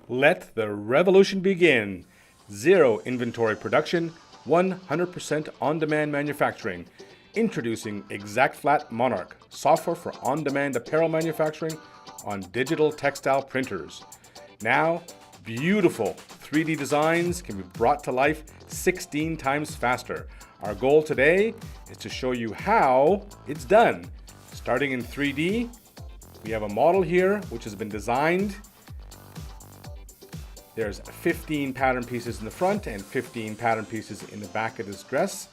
Let the revolution begin. Zero inventory production, 100% on-demand manufacturing. Introducing ExactFlat Monarch, software for on-demand apparel manufacturing on digital textile printers. Now, beautiful 3D designs can be brought to life 16 times faster. Our goal today is to show you how it's done. Starting in 3D, we have a model here which has been designed. There's 15 pattern pieces in the front and 15 pattern pieces in the back of this dress.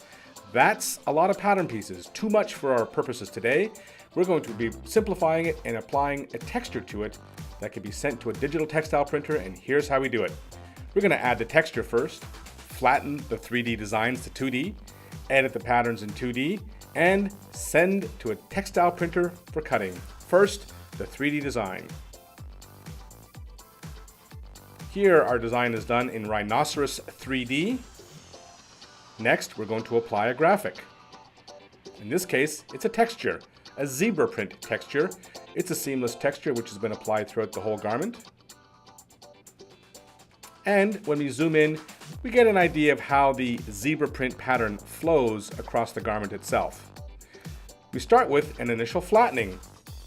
That's a lot of pattern pieces, too much for our purposes today. We're going to be simplifying it and applying a texture to it that can be sent to a digital textile printer, and here's how we do it. We're going to add the texture first, flatten the 3D designs to 2D, edit the patterns in 2D, and send to a textile printer for cutting. First, the 3D design. Here, our design is done in Rhinoceros 3D. Next, we're going to apply a graphic. In this case, it's a texture, a zebra print texture. It's a seamless texture which has been applied throughout the whole garment. And when we zoom in, we get an idea of how the zebra print pattern flows across the garment itself. We start with an initial flattening.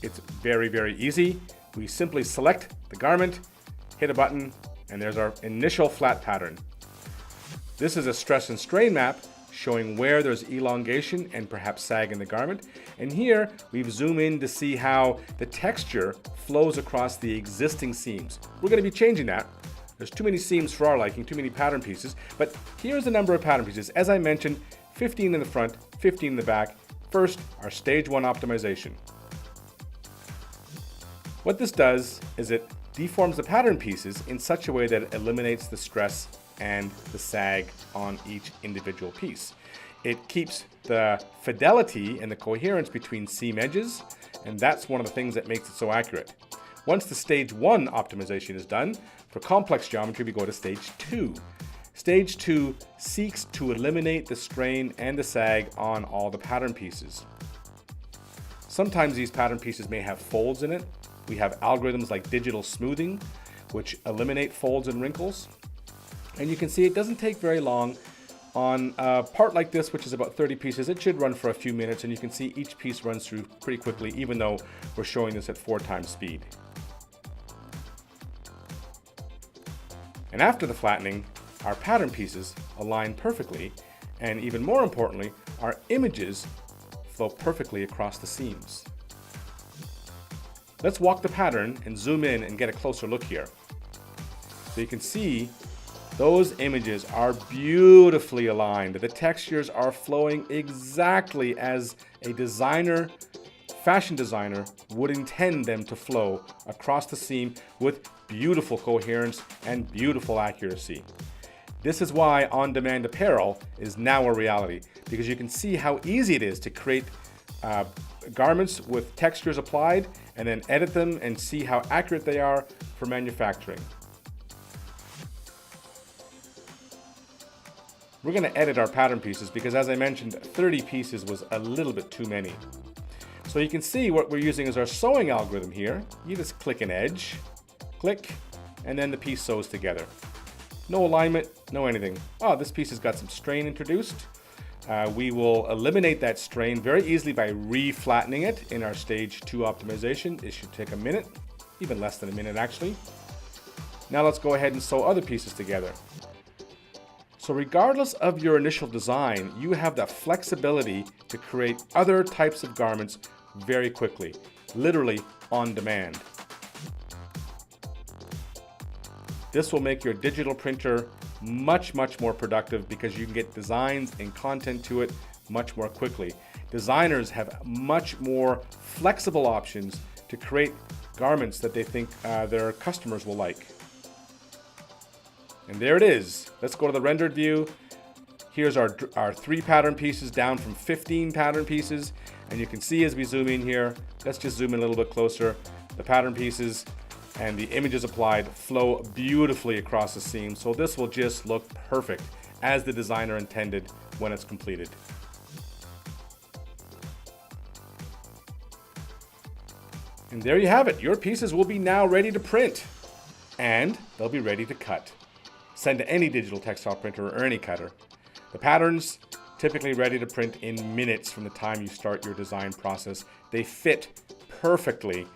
It's very, very easy. We simply select the garment, hit a button, and there's our initial flat pattern. This is a stress and strain map showing where there's elongation and perhaps sag in the garment. And here we've zoomed in to see how the texture flows across the existing seams. We're going to be changing that. There's too many seams for our liking, too many pattern pieces, but here's the number of pattern pieces. As I mentioned, 15 in the front, 15 in the back. First, our stage 1 optimization. What this does is it deforms the pattern pieces in such a way that it eliminates the stress and the sag on each individual piece. It keeps the fidelity and the coherence between seam edges, and that's one of the things that makes it so accurate. Once the stage 1 optimization is done, for complex geometry we go to stage 2. Stage 2 seeks to eliminate the strain and the sag on all the pattern pieces. Sometimes these pattern pieces may have folds in it. We have algorithms like digital smoothing, which eliminate folds and wrinkles. And you can see it doesn't take very long. On a part like this, which is about 30 pieces, it should run for a few minutes, and you can see each piece runs through pretty quickly, even though we're showing this at 4 times speed. And after the flattening, our pattern pieces align perfectly, and even more importantly, our images flow perfectly across the seams. Let's walk the pattern and zoom in and get a closer look here. So you can see those images are beautifully aligned. The textures are flowing exactly as a designer, fashion designer, would intend them to flow across the seam with beautiful coherence and beautiful accuracy. This is why on-demand apparel is now a reality, because you can see how easy it is to create garments with textures applied and then edit them and see how accurate they are for manufacturing. We're going to edit our pattern pieces because, as I mentioned, 30 pieces was a little bit too many. So you can see what we're using is our sewing algorithm here. You just click an edge, click, and then the piece sews together. No alignment, no anything. Oh, this piece has got some strain introduced. We will eliminate that strain very easily by re-flattening it in our stage 2 optimization. It should take a minute, even less than a minute actually. Now let's go ahead and sew other pieces together. So regardless of your initial design, you have the flexibility to create other types of garments very quickly, literally on demand. This will make your digital printer much more productive because you can get designs and content to it much more quickly. Designers have much more flexible options to create garments that they think their customers will like. And there it is. Let's go to the rendered view. Here's our 3 pattern pieces down from 15 pattern pieces. And you can see as we zoom in here, let's just zoom in a little bit closer. The pattern pieces and the images applied flow beautifully across the seam. So this will just look perfect as the designer intended when it's completed. And there you have it. Your pieces will be now ready to print. and they'll be ready to cut. Send to any digital textile printer or any cutter. The patterns typically ready to print in minutes from the time you start your design process. They fit perfectly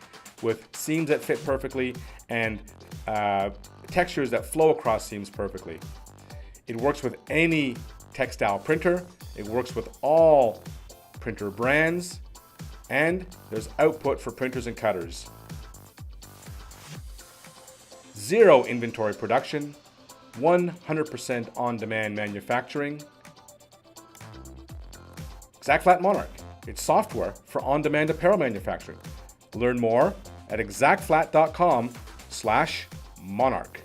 with seams that fit perfectly and textures that flow across seams perfectly. It works with any textile printer. It works with all printer brands, and there's output for printers and cutters. Zero inventory production, 100% on-demand manufacturing. ExactFlat Monarch, it's software for on-demand apparel manufacturing. Learn more at exactflat.com/monarch.